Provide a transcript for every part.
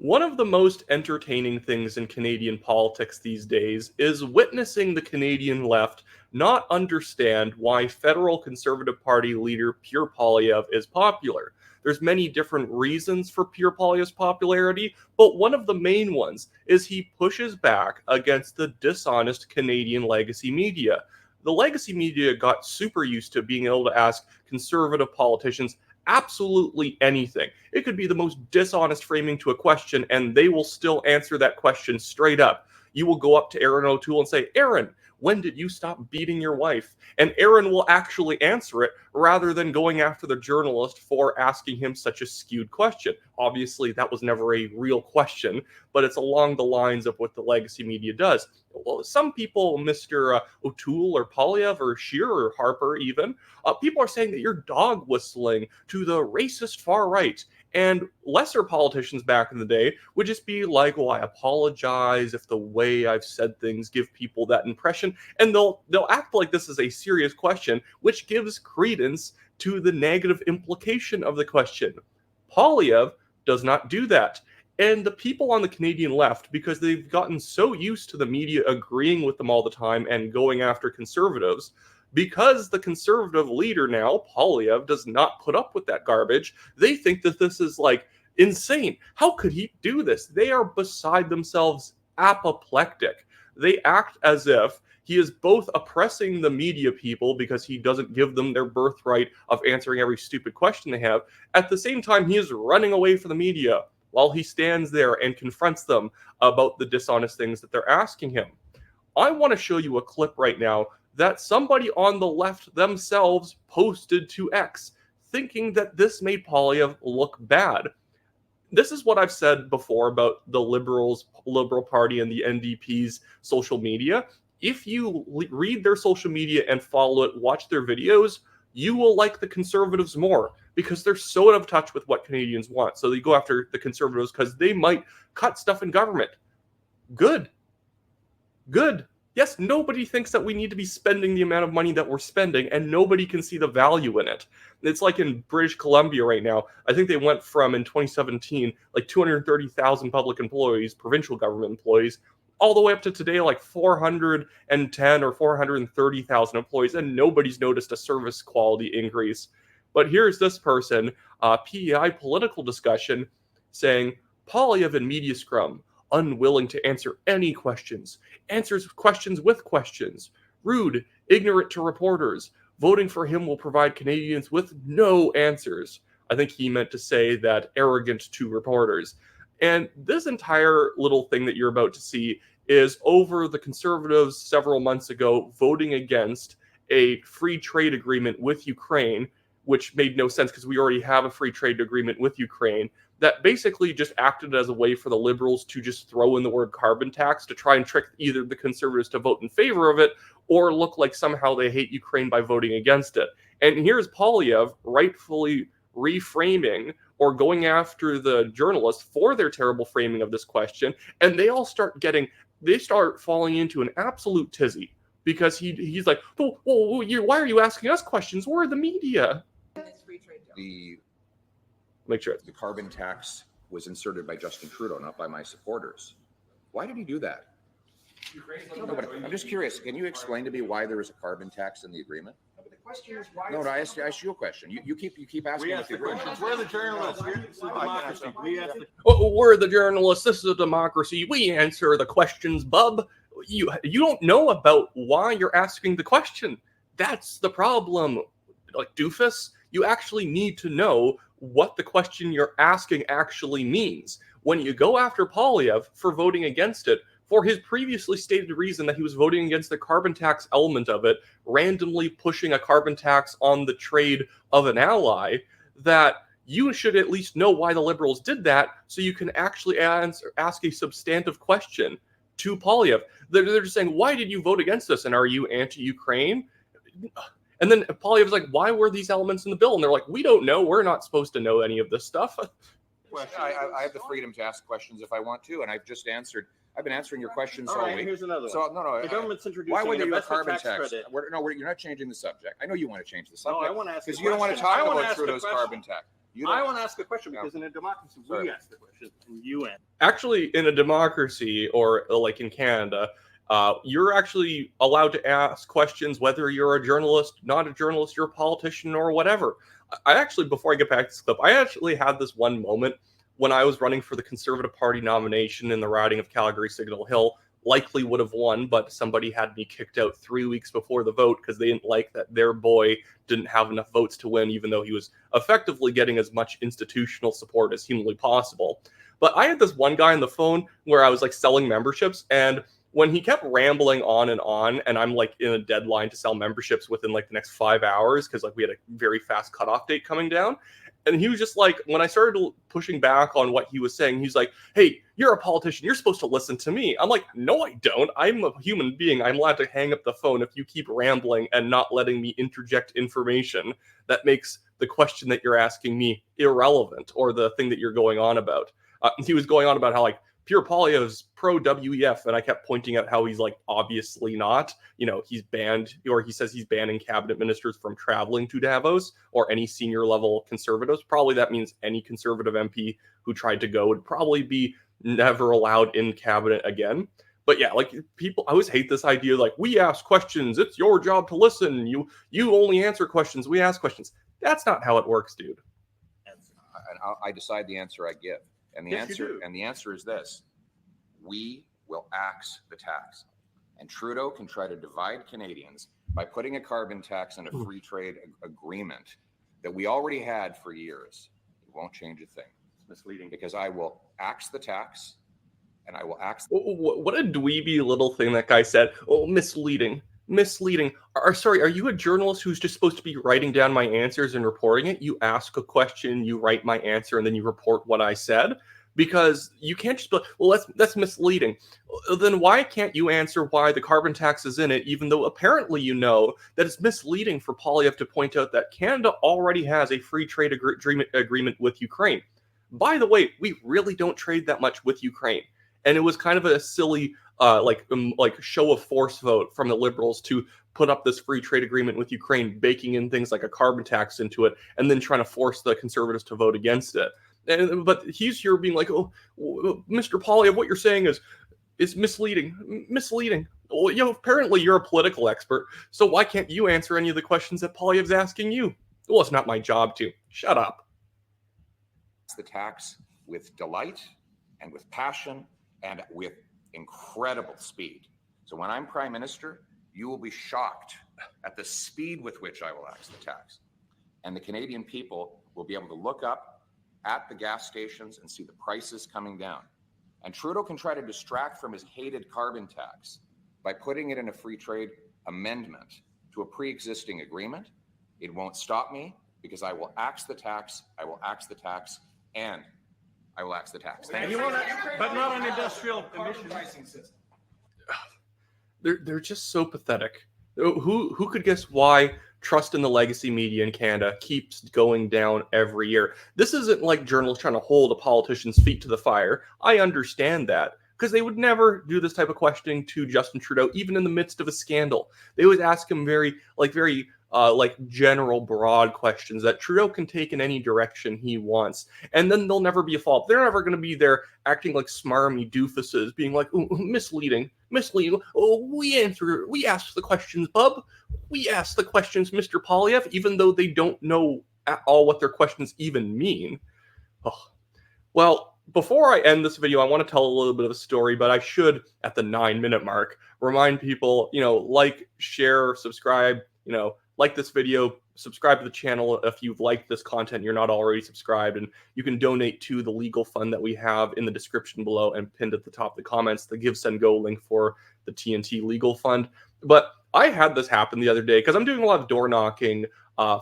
One of the most entertaining things in Canadian politics these days is witnessing the Canadian left not understand why federal Conservative Party leader Pierre Poilievre is popular. There's many different reasons for Pierre Poilievre's popularity, but one of the main ones is he pushes back against the dishonest Canadian legacy media. The legacy media got super used to being able to ask conservative politicians absolutely anything. It could be the most dishonest framing to a question, and they will still answer that question straight up. You will go up to Aaron O'Toole and say, Aaron, when did you stop beating your wife? And Aaron will actually answer it rather than going after the journalist for asking him such a skewed question. Obviously, that was never a real question, but it's along the lines of what the legacy media does. Well, some people, Mr. O'Toole or Poilievre or Scheer or Harper even, people are saying that you're dog whistling to the racist far right. And lesser politicians back in the day would just be like, "Oh, I apologize if the way I've said things give people that impression," and they'll act like this is a serious question, which gives credence to the negative implication of the question. Poilievre does not do that. And the people on the Canadian left, because they've gotten so used to the media agreeing with them all the time and going after conservatives, because the conservative leader now, Poilievre, does not put up with that garbage, they think that this is like insane. How could he do this? They are beside themselves, apoplectic. They act as if he is both oppressing the media people because he doesn't give them their birthright of answering every stupid question they have. At the same time, he is running away from the media while he stands there and confronts them about the dishonest things that they're asking him. I want to show you a clip right now that somebody on the left themselves posted to X, thinking that this made Poilievre look bad. This is what I've said before about the Liberal Party and the NDP's social media. If you read their social media and follow it, watch their videos, you will like the Conservatives more because they're so out of touch with what Canadians want. So they go after the Conservatives because they might cut stuff in government. Good. Yes, nobody thinks that we need to be spending the amount of money that we're spending, and nobody can see the value in it. It's like in British Columbia right now. I think they went from, in 2017, like 230,000 public employees, provincial government employees, all the way up to today, like 410 or 430,000 employees, and nobody's noticed a service quality increase. But here's this person, PEI political discussion, saying, Poilievre and Media Scrum, unwilling to answer any questions, answers questions with questions, rude, ignorant to reporters. Voting for him will provide Canadians with no answers. I think he meant to say that arrogant to reporters. And this entire little thing that you're about to see is over the Conservatives several months ago voting against a free trade agreement with Ukraine, which made no sense because we already have a free trade agreement with Ukraine, that basically just acted as a way for the Liberals to just throw in the word carbon tax to try and trick either the Conservatives to vote in favor of it or look like somehow they hate Ukraine by voting against it. And here's Poilievre rightfully reframing or going after the journalists for their terrible framing of this question, and they start falling into an absolute tizzy because he's like, why are you asking us questions? We're the media. Make sure the carbon tax was inserted by Justin Trudeau, not by my supporters. Why did he do that? No, but I'm just curious. Can you explain to me why there was a carbon tax in the agreement? No, but the question is why. No, I asked you a question. You keep asking what the agreement is. We're the journalists. It's a democracy. We're the journalists. This is a democracy. We answer the questions, bub. You don't know about why you're asking the question. That's the problem. Like, doofus, you actually need to know what the question you're asking actually means. When you go after Poilievre for voting against it, for his previously stated reason that he was voting against the carbon tax element of it, randomly pushing a carbon tax on the trade of an ally, that you should at least know why the Liberals did that so you can actually ask a substantive question to Poilievre. They're just saying, why did you vote against this? And are you anti-Ukraine? And then Poilievre's like, why were these elements in the bill? And they're like, we don't know. We're not supposed to know any of this stuff. I have the freedom to ask questions if I want to, and I've been answering your questions all week. Here's another one. So no. The government's introducing why would an they do a investment carbon tax credit. You're not changing the subject. I know you want to change the subject. No, I want to ask because you don't want to talk about Trudeau's question. carbon tax. I want to ask a question because in a democracy, Sorry. we ask the question and you answer. Actually, in a democracy, or like in Canada, you're actually allowed to ask questions whether you're a journalist, not a journalist, you're a politician, or whatever. I actually, before I get back to this clip, I actually had this one moment when I was running for the Conservative Party nomination in the riding of Calgary Signal Hill. Likely would have won, but somebody had me kicked out 3 weeks before the vote because they didn't like that their boy didn't have enough votes to win, even though he was effectively getting as much institutional support as humanly possible. But I had this one guy on the phone where I was like selling memberships, and when he kept rambling on, and I'm like in a deadline to sell memberships within like the next 5 hours because like we had a very fast cutoff date coming down. And he was just like, when I started pushing back on what he was saying, he's like, hey, you're a politician. You're supposed to listen to me. I'm like, no, I don't. I'm a human being. I'm allowed to hang up the phone if you keep rambling and not letting me interject information that makes the question that you're asking me irrelevant or the thing that you're going on about. He was going on about how like Pierre Poilievre's pro WEF, and I kept pointing out how he's like obviously not. You know, he's banned, or he says he's banning cabinet ministers from traveling to Davos or any senior level conservatives. Probably that means any conservative MP who tried to go would probably be never allowed in cabinet again. But yeah, like people, I always hate this idea like we ask questions, it's your job to listen. You only answer questions, we ask questions. That's not how it works, dude. And I decide the answer I give. And the answer is this: we will axe the tax. And Trudeau can try to divide Canadians by putting a carbon tax and a free trade agreement that we already had for years. It won't change a thing. It's misleading because I will axe the tax and I will axe. What a dweeby little thing that guy said. Oh, misleading. Sorry, are you a journalist who's just supposed to be writing down my answers and reporting it? You ask a question, you write my answer, and then you report what I said? Because you can't just be, well, that's misleading. Then why can't you answer why the carbon tax is in it, even though apparently you know that it's misleading for Poilievre to point out that Canada already has a free trade agreement with Ukraine. By the way, we really don't trade that much with Ukraine. And it was kind of a silly like show of force vote from the Liberals to put up this free trade agreement with Ukraine, baking in things like a carbon tax into it, and then trying to force the Conservatives to vote against it. But he's here being like, oh, Mr. Poilievre, what you're saying is misleading. Well, you know, apparently you're a political expert, so why can't you answer any of the questions that Poilievre's asking you? Well, it's not my job to. Shut up. The tax with delight and with passion and with incredible speed. So when I'm Prime Minister, you will be shocked at the speed with which I will axe the tax. And the Canadian people will be able to look up at the gas stations and see the prices coming down. And Trudeau can try to distract from his hated carbon tax by putting it in a free trade amendment to a pre-existing agreement. It won't stop me because I will axe the tax, I will axe the tax, and I will axe the tax. And you want to, but not an industrial emission pricing system. They're just so pathetic. Who could guess why trust in the legacy media in Canada keeps going down every year? This isn't like journalists trying to hold a politician's feet to the fire. I understand that, because they would never do this type of questioning to Justin Trudeau, even in the midst of a scandal. They always ask him very general, broad questions that Trudeau can take in any direction he wants. And then there'll never be a follow-up. They're never going to be there acting like smarmy doofuses, being like, misleading. Oh, we asked the questions, bub. We asked the questions, Mr. Poilievre, even though they don't know at all what their questions even mean. Oh. Well, before I end this video, I want to tell a little bit of a story, but I should, at the 9-minute mark, remind people, like, share, subscribe, like this video, subscribe to the channel if you've liked this content and you're not already subscribed, and you can donate to the legal fund that we have in the description below and pinned at the top of the comments, the Give, Send, Go link for the TNT legal fund. But I had this happen the other day because I'm doing a lot of door knocking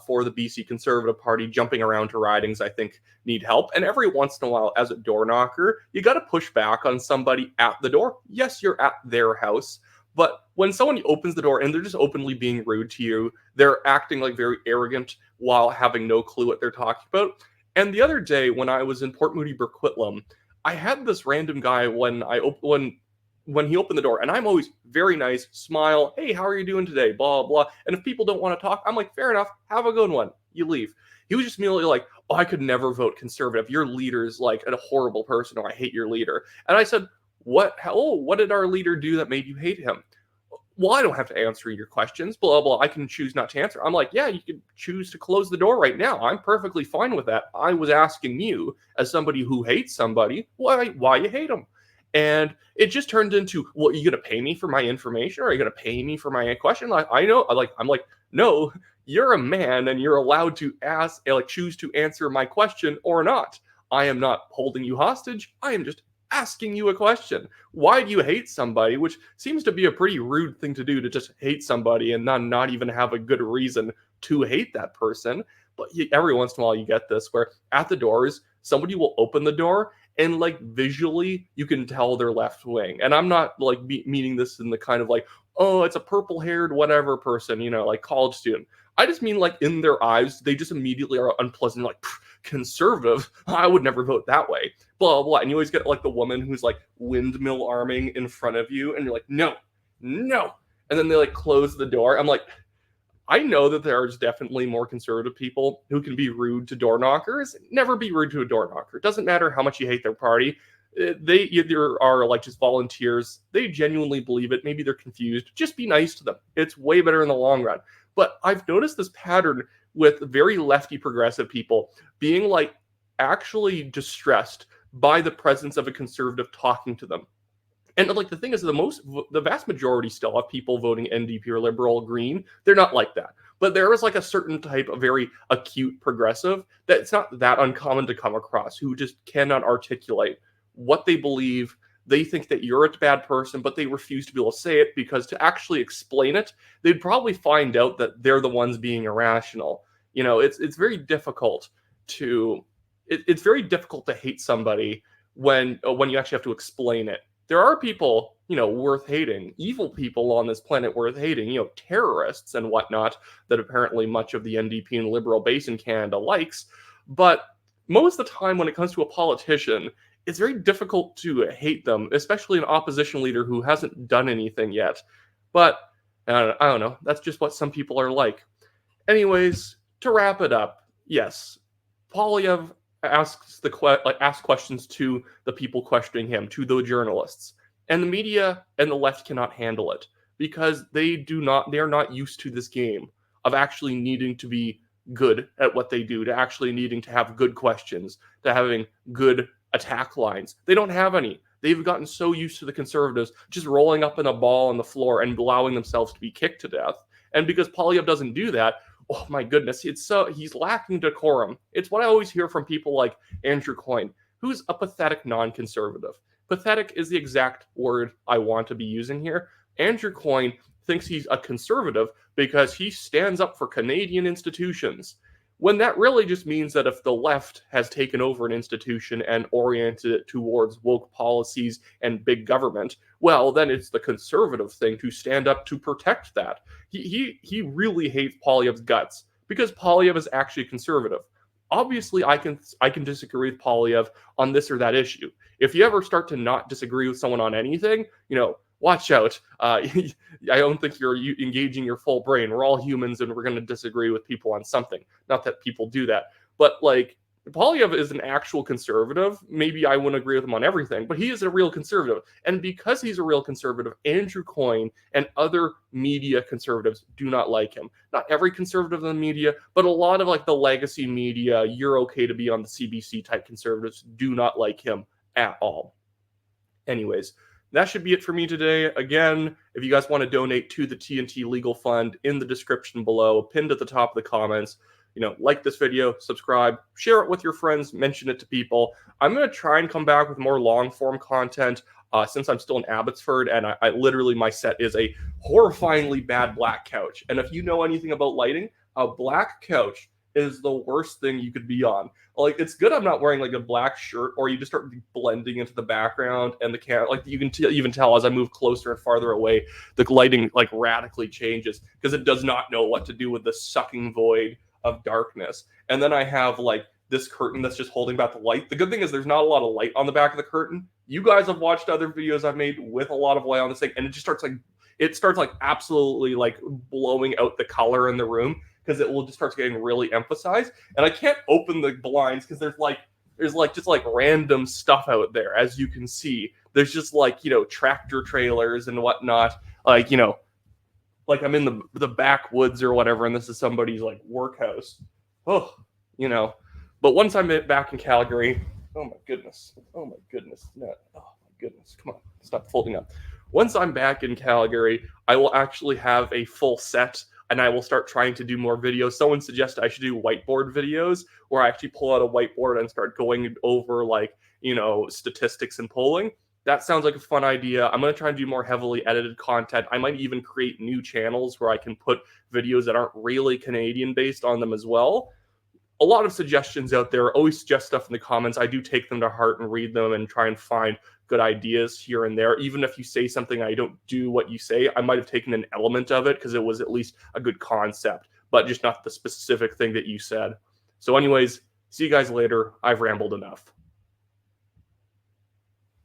for the BC Conservative Party, jumping around to ridings I think need help. And every once in a while, as a door knocker, you got to push back on somebody at the door. Yes, you're at their house. But when someone opens the door and they're just openly being rude to you, they're acting like very arrogant while having no clue what they're talking about. And the other day when I was in Port Moody, Burquitlam, I had this random guy when he opened the door, and I'm always very nice, smile, hey, how are you doing today, blah, blah. And if people don't want to talk, I'm like, fair enough, have a good one. You leave. He was just immediately like, oh, I could never vote conservative. Your leader's like a horrible person, or I hate your leader. And I said, what did our leader do that made you hate him? Well, I don't have to answer your questions, blah, blah. I can choose not to answer. I'm like, yeah, you can choose to close the door right now. I'm perfectly fine with that. I was asking you, as somebody who hates somebody, why you hate them. And it just turned into, well, are you going to pay me for my information, or are you going to pay me for my question? Like, I'm like, no, you're a man and you're allowed to choose to answer my question or not. I am not holding you hostage. I am just asking you a question. Why do you hate somebody? Which seems to be a pretty rude thing to do, to just hate somebody and not even have a good reason to hate that person. But every once in a while you get this where at the doors, somebody will open the door and like visually you can tell they're left wing. And I'm not like meaning this in the kind of like, oh, it's a purple haired whatever person, like college student. I just mean like in their eyes, they just immediately are unpleasant, like conservative. I would never vote that way. Blah, blah. And you always get like the woman who's like windmill arming in front of you. And you're like, no. And then they like close the door. I'm like, I know that there's definitely more conservative people who can be rude to door knockers. Never be rude to a door knocker. It doesn't matter how much you hate their party. They either are like just volunteers. They genuinely believe it. Maybe they're confused. Just be nice to them. It's way better in the long run. But I've noticed this pattern with very lefty progressive people being like actually distressed by the presence of a conservative talking to them. And like the thing is, the vast majority still have people voting NDP or Liberal Green. They're not like that. But there is like a certain type of very acute progressive that it's not that uncommon to come across, who just cannot articulate what they believe. They think that you're a bad person, but they refuse to be able to say it, because to actually explain it, they'd probably find out that they're the ones being irrational. It's very difficult to hate somebody when you actually have to explain it. There are people, worth hating, evil people on this planet worth hating, terrorists and whatnot, that apparently much of the NDP and Liberal base in Canada likes. But most of the time when it comes to a politician, it's very difficult to hate them, especially an opposition leader who hasn't done anything yet. But I don't know. That's just what some people are like. Anyways, to wrap it up, yes, Poilievre asks questions to the people questioning him, to the journalists, and the media and the left cannot handle it, because they are not used to this game of actually needing to be good at what they do, to actually needing to have good questions, to having good attack lines. They don't have any. They've gotten so used to the conservatives just rolling up in a ball on the floor and allowing themselves to be kicked to death. And because Poilievre doesn't do that, oh my goodness, he's lacking decorum. It's what I always hear from people like Andrew Coyne, who's a pathetic non-conservative. Pathetic is the exact word I want to be using here. Andrew Coyne thinks he's a conservative because he stands up for Canadian institutions, when that really just means that if the left has taken over an institution and oriented it towards woke policies and big government, well, then it's the conservative thing to stand up to protect that. He really hates Poilievre's guts, because Poilievre is actually conservative. Obviously, I can disagree with Poilievre on this or that issue. If you ever start to not disagree with someone on anything, watch out. I don't think you're engaging your full brain. We're all humans and we're going to disagree with people on something. Not that people do that. But like, Poilievre is an actual conservative. Maybe I wouldn't agree with him on everything, but he is a real conservative. And because he's a real conservative, Andrew Coyne and other media conservatives do not like him. Not every conservative in the media, but a lot of like the legacy media, you're okay to be on the CBC type conservatives, do not like him at all. Anyways, that should be it for me today. Again, if you guys want to donate to the TNT Legal Fund, in the description below, pinned at the top of the comments, like this video, subscribe, share it with your friends, mention it to people. I'm going to try and come back with more long form content since I'm still in Abbotsford, and I literally, my set is a horrifyingly bad black couch. And if you know anything about lighting, a black couch is the worst thing you could be on. Like, it's good I'm not wearing like a black shirt, or you just start blending into the background, and the camera, like you can even tell as I move closer and farther away, the lighting like radically changes, because it does not know what to do with the sucking void of darkness. And then I have like this curtain that's just holding back the light. The good thing is there's not a lot of light on the back of the curtain. You guys have watched other videos I've made with a lot of light on this thing, and it just starts like absolutely like blowing out the color in the room, because it will just start getting really emphasized. And I can't open the blinds because there's just like random stuff out there, as you can see. There's just like, tractor trailers and whatnot, like, like I'm in the backwoods or whatever, and this is somebody's like workhouse. Oh, but once I'm back in Calgary, oh my goodness, no, oh my goodness, come on, stop folding up. Once I'm back in Calgary, I will actually have a full set, and I will start trying to do more videos. Someone suggested I should do whiteboard videos, where I actually pull out a whiteboard and start going over like, statistics and polling. That sounds like a fun idea. I'm going to try and do more heavily edited content. I might even create new channels where I can put videos that aren't really Canadian based on them as well. A lot of suggestions out there. Always suggest stuff in the comments. I do take them to heart and read them and try and find good ideas here and there. Even if you say something, I don't do what you say, I might have taken an element of it because it was at least a good concept, but just not the specific thing that you said. So anyways, see you guys later. I've rambled enough.